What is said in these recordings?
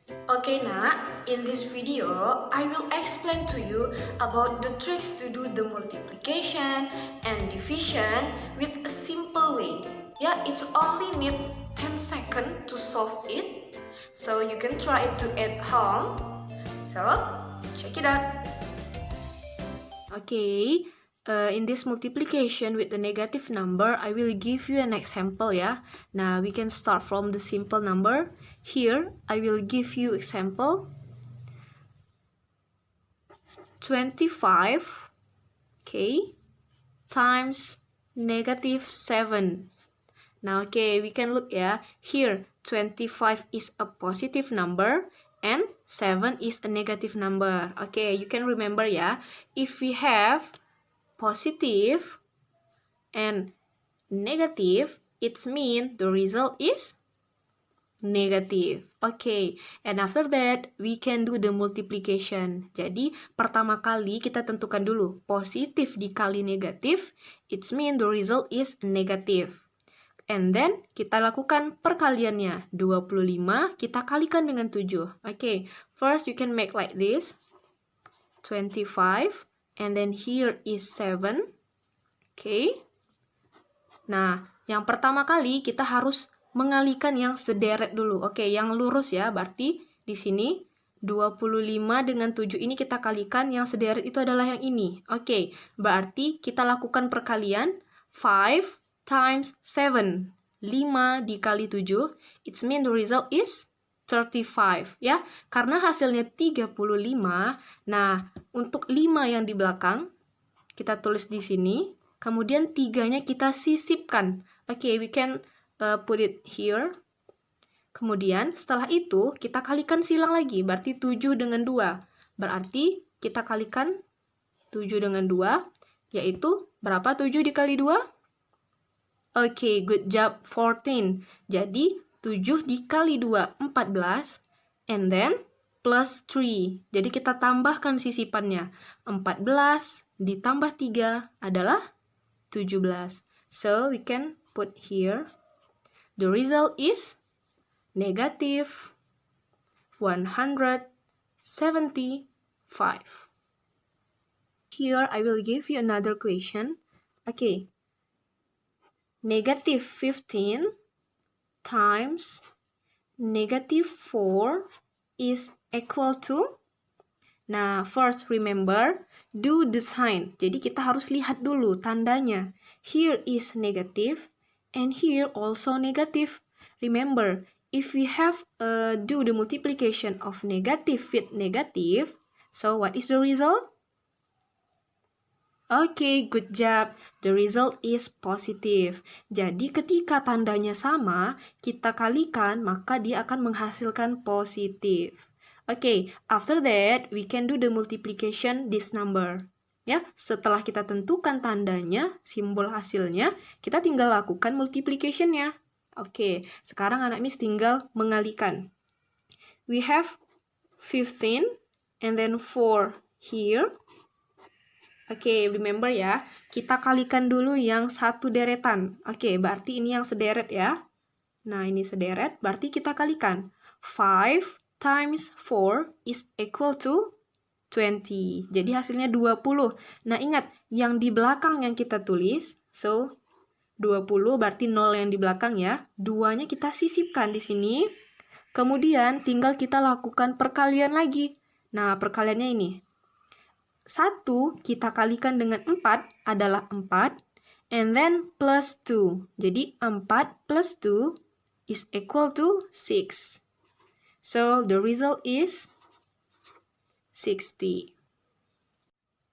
Okay, Nak, in this video, I will explain to you about the tricks to do the multiplication and division with a simple way. Yeah, it's only need 10 seconds to solve it, so you can try it to at home. So, check it out. Okay, in this multiplication with the negative number, I will give you an example ya. Now we can start from the simple number. Here, I will give you example 25, okay, times negative 7. Now, okay, we can look ya. Here, 25 is a positive number and 7 is a negative number. Okay, you can remember ya. If we have positive and negative, it means the result is negative. Okay, and after that, we can do the multiplication. Jadi, pertama kali kita tentukan dulu positif dikali negatif, it means the result is negative. And then, kita lakukan perkaliannya. 25 kita kalikan dengan 7. Okay, first you can make like this. 25, and then here is 7. Okay. Nah, yang pertama kali kita harus mengalikan yang sederet dulu. Oke, yang lurus ya. Berarti di sini 25 dengan 7 ini kita kalikan, yang sederet itu adalah yang ini. Oke, berarti kita lakukan perkalian 5 times 7. 5 dikali 7, it means the result is 35 ya. Karena hasilnya 35, nah untuk 5 yang di belakang kita tulis di sini, kemudian 3-nya kita sisipkan. Oke, we can put it here. Kemudian setelah itu kita kalikan silang lagi, berarti 7 dengan 2. Berarti kita kalikan 7 dengan 2, yaitu berapa 7 dikali 2? Oke, good job, 14. Jadi 7 dikali 2, 14. And then plus 3. Jadi kita tambahkan sisipannya. 14 ditambah 3 adalah 17. So, we can put here. The result is negative 175. Here, I will give you another question. Okay. Negative 15 times negative 4 is equal to. Nah, first remember, do the sign. Jadi kita harus lihat dulu tandanya. Here is negative, and here also negative. Remember, if we have do the multiplication of negative with negative, so what is the result? Okay, good job. The result is positive. Jadi ketika tandanya sama, kita kalikan, maka dia akan menghasilkan positif. Okay, after that, we can do the multiplication this number. Ya, setelah kita tentukan tandanya, simbol hasilnya, kita tinggal lakukan multiplication-nya. Oke, sekarang anak Miss tinggal mengalikan. We have 15 and then 4 here. Oke, remember ya, kita kalikan dulu yang satu deretan. Oke, berarti ini yang sederet ya. Nah, ini sederet, berarti kita kalikan. 5 times 4 is equal to 20. Jadi hasilnya 20. Nah, ingat, yang di belakang yang kita tulis, so 20 berarti 0 yang di belakang ya. 2-nya kita sisipkan di sini. Kemudian tinggal kita lakukan perkalian lagi. Nah, perkaliannya ini. 1 kita kalikan dengan 4 adalah 4, and then plus 2. Jadi 4 plus 2 is equal to 6. So, the result is 60.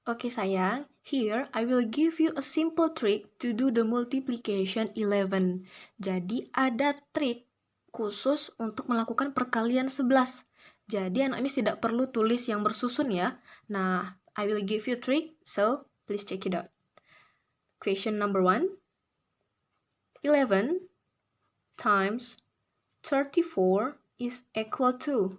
Okay, sayang. Here, I will give you a simple trick to do the multiplication 11. Jadi, ada trik khusus untuk melakukan perkalian 11. Jadi, anak Miss tidak perlu tulis yang bersusun ya. Nah, I will give you a trick, so please check it out. Question number 1. 11 times 34 is equal to.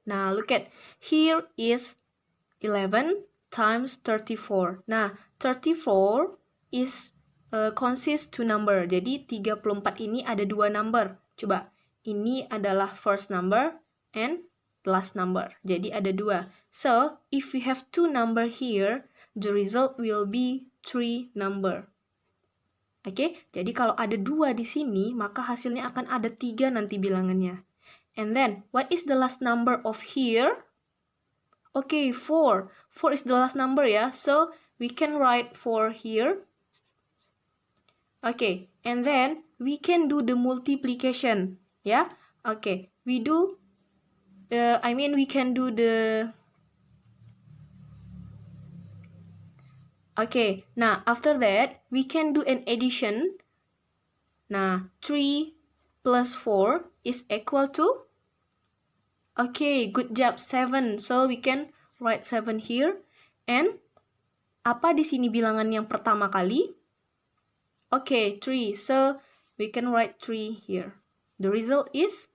Now, look at, here is 11 times 34. Nah, 34 is consists to number. Jadi, 34 ini ada 2 number. Coba, ini adalah first number and last number. Jadi ada 2. So, if we have 2 number here, the result will be 3 number. Oke, jadi kalau ada 2 di sini, maka hasilnya akan ada 3 nanti bilangannya. And then, what is the last number of here? Okay, 4. 4 is the last number ya. So, we can write 4 here. Okay, and then we can do the multiplication. Ya, okay. We can do the... Okay, nah, after that, we can do an addition. Nah, 3 plus 4 is equal to... Okay, good job, 7. So, we can write 7 here. And, apa di sini bilangan yang pertama kali? Okay, 3. So, we can write 3 here. The result is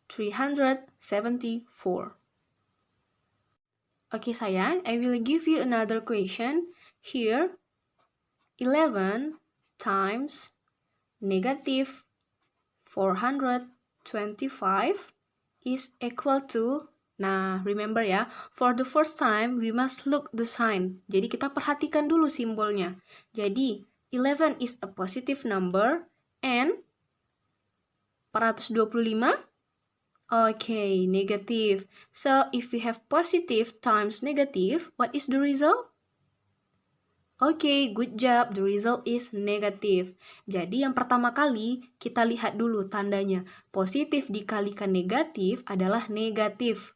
374. Okay, sayang, I will give you another question. Here, 11 times negative 425 is equal to... Nah, remember ya, for the first time, we must look the sign. Jadi, kita perhatikan dulu simbolnya. Jadi, 11 is a positive number and 425? Okay, negative. So, if we have positive times negative, what is the result? Okay, good job. The result is negative. Jadi, yang pertama kali kita lihat dulu tandanya. Positif dikalikan negatif adalah negatif.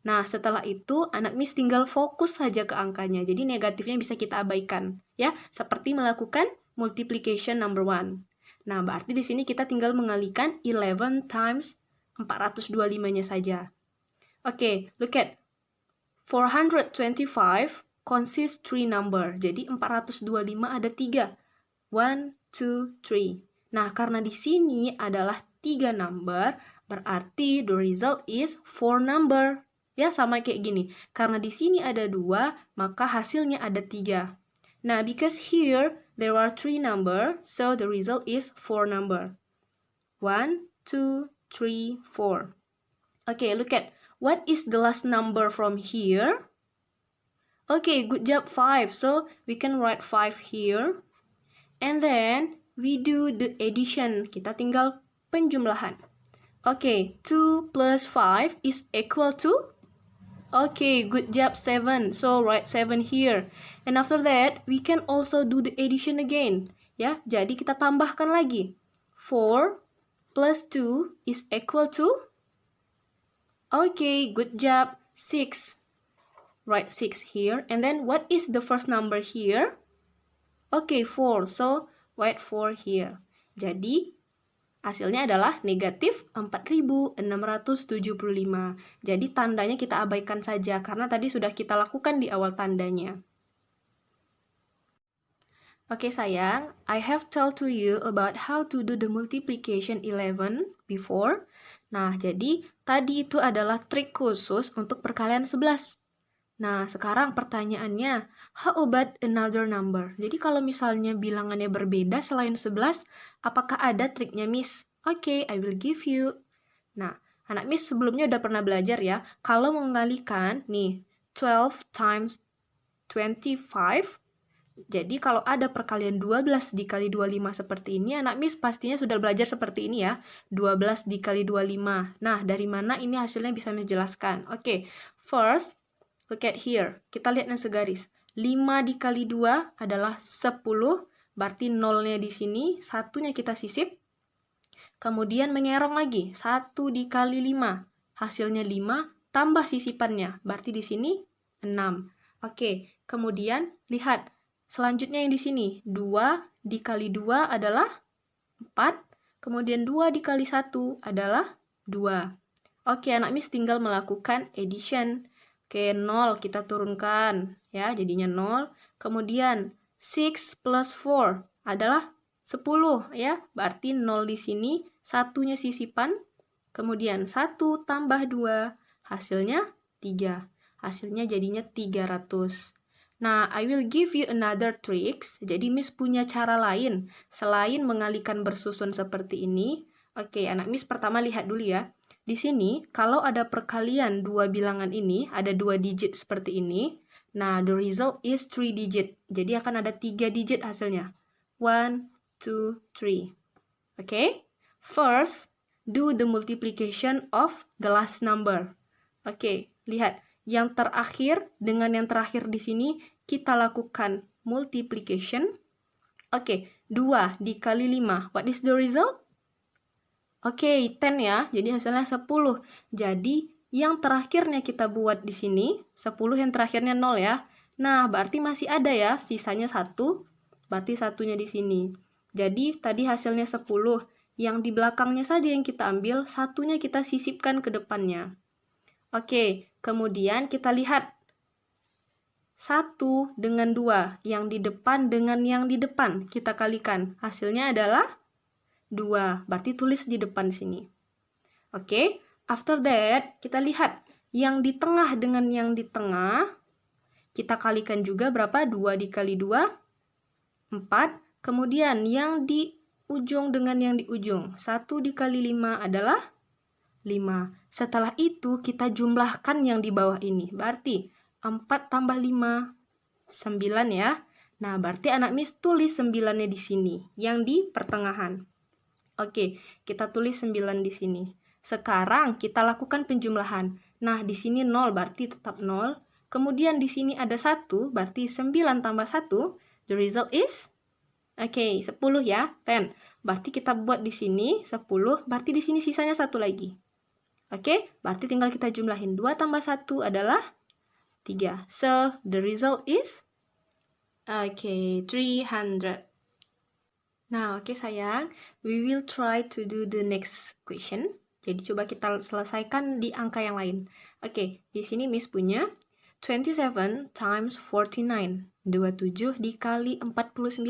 Nah, setelah itu, anak Miss tinggal fokus saja ke angkanya. Jadi, negatifnya bisa kita abaikan. Ya, seperti melakukan multiplication number 1. Nah, berarti di sini kita tinggal mengalikan 11 times 425-nya saja. Oke, look at 425 consists 3 number. Jadi, 425 ada 3. 1, 2, 3. Nah, karena di sini adalah 3 number, berarti the result is 4 number. Ya, sama kayak gini. Karena di sini ada 2, maka hasilnya ada 3. Nah, because here there are 3 number, so the result is 4 number. 1, 2, 3, 4. Okay, look at what is the last number from here? Okay, good job, 5. So, we can write 5 here. And then, we do the addition. Kita tinggal penjumlahan. Okay, 2 plus 5 is equal to... Okay, good job, 7. So, write 7 here. And after that, we can also do the addition again. Ya, jadi kita tambahkan lagi. 4 plus 2 is equal to... Okay, good job, 6. Write 6 here. And then, what is the first number here? Okay, 4. So, write 4 here. Jadi, hasilnya adalah negatif 4.675. Jadi tandanya kita abaikan saja karena tadi sudah kita lakukan di awal tandanya. Oke sayang, I have told to you about how to do the multiplication 11 before. Nah, jadi tadi itu adalah trik khusus untuk perkalian 11. Nah, sekarang pertanyaannya, how about another number? Jadi kalau misalnya bilangannya berbeda selain 11, apakah ada triknya, Miss? Oke, I will give you. Nah, anak Miss sebelumnya udah pernah belajar ya, kalau mengalikan, nih, 12 times 25, jadi kalau ada perkalian 12 dikali 25 seperti ini, anak Miss pastinya sudah belajar seperti ini ya, 12 dikali 25. Nah, dari mana ini hasilnya bisa Miss jelaskan? Oke, first, look at here. Kita lihat yang segaris. 5 dikali 2 adalah 10. Berarti nolnya di sini. Satunya kita sisip. Kemudian mengerong lagi. 1 dikali 5. Hasilnya 5. Tambah sisipannya. Berarti di sini 6. Oke. Kemudian lihat. Selanjutnya yang di sini. 2 dikali 2 adalah 4. Kemudian 2 dikali 1 adalah 2. Oke, anak Miss tinggal melakukan addition. Oke, 0 kita turunkan, ya, jadinya 0. Kemudian, 6 plus 4 adalah 10, ya. Berarti 0 di sini, satunya sisipan. Kemudian, 1 tambah 2, hasilnya 3. Hasilnya jadinya 300. Nah, I will give you another tricks. Jadi, Miss punya cara lain. Selain mengalihkan bersusun seperti ini. Oke, anak Miss pertama lihat dulu ya. di sini kalau ada perkalian dua bilangan ini, ada 2 digit seperti ini, nah the result is 3 digit. Jadi akan ada 3 digit hasilnya. 1, 2, 3. Okay? First, do the multiplication of the last number. Okay, lihat. Yang terakhir dengan yang terakhir di sini kita lakukan multiplication. Oke, 2 dikali 5. What is the result? Oke, 10 ya. Jadi hasilnya 10. Jadi yang terakhirnya kita buat di sini, 10 yang terakhirnya 0 ya. Nah, berarti masih ada ya, sisanya 1. Berarti satunya di sini. Jadi tadi hasilnya 10. Yang di belakangnya saja yang kita ambil, satunya kita sisipkan ke depannya. Oke, kemudian kita lihat 1 dengan 2, yang di depan dengan yang di depan kita kalikan. Hasilnya adalah 2, berarti tulis di depan sini. Oke, after that kita lihat yang di tengah dengan yang di tengah, kita kalikan juga berapa? 2 dikali 2, 4. Kemudian yang di ujung dengan yang di ujung, 1 dikali 5 adalah 5. Setelah itu kita jumlahkan yang di bawah ini. Berarti 4 tambah 5, 9 ya. Nah, berarti anak Miss tulis 9-nya di sini, yang di pertengahan. Oke, kita tulis 9 di sini. Sekarang kita lakukan penjumlahan. Nah, di sini 0 berarti tetap 0. Kemudian di sini ada 1, berarti 9 tambah 1, the result is 10 ya, 10. Berarti kita buat di sini 10, berarti di sini sisanya 1 lagi. Oke, berarti tinggal kita jumlahin. 2 tambah 1 adalah 3. So, the result is 300. Nah, oke sayang, we will try to do the next question. Jadi coba kita selesaikan di angka yang lain. Oke, di sini Miss punya 27 times 49. 27 dikali 49.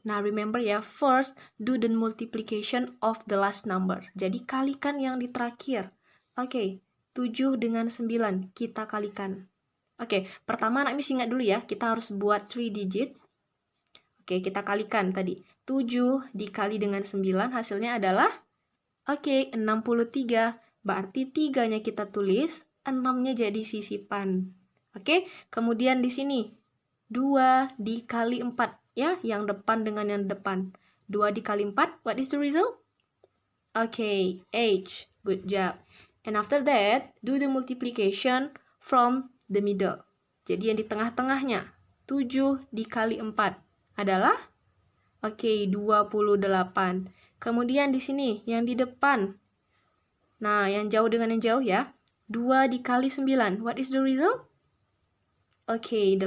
Nah, remember ya, first do the multiplication of the last number. Jadi kalikan yang di terakhir. Oke, 7 dengan 9 kita kalikan. Oke, pertama anak Miss ingat dulu ya, kita harus buat 3 digit. Oke, kita kalikan tadi. 7 dikali dengan 9 hasilnya adalah 63. Berarti 3-nya kita tulis, 6-nya jadi sisipan. Oke, kemudian di sini 2 dikali 4 ya, yang depan dengan yang depan. 2 dikali 4, what is the result? 8. Good job. And after that, do the multiplication from the middle. Jadi yang di tengah-tengahnya, 7 dikali 4 adalah 28. Kemudian di sini yang di depan. Nah, yang jauh dengan yang jauh ya. 2 dikali 9. What is the result? 18.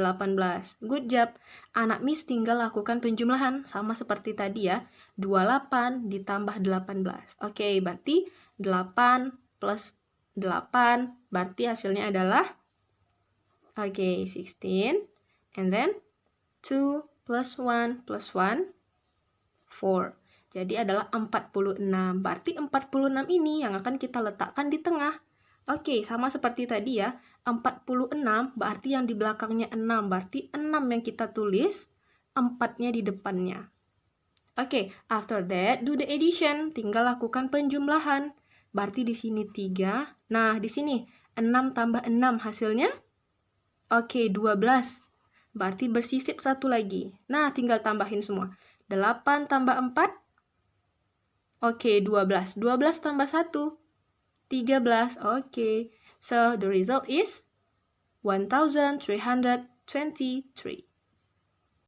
Good job. Anak Miss tinggal lakukan penjumlahan sama seperti tadi ya. 28 ditambah 18. Oke, berarti 8 plus 8, berarti hasilnya adalah 16. And then 2 plus 1 plus 1, 4. Jadi adalah 46. Berarti 46 ini yang akan kita letakkan di tengah. Oke, sama seperti tadi ya. 46 berarti yang di belakangnya 6. Berarti 6 yang kita tulis, 4-nya di depannya. Oke, after that, do the addition. Tinggal lakukan penjumlahan. Berarti di sini 3. Nah, di sini 6 tambah 6 hasilnya 12. Berarti bersisip 1 lagi. Nah, tinggal tambahin semua. 8 tambah 4. 12. 12 tambah 1. 13. So, the result is 1323.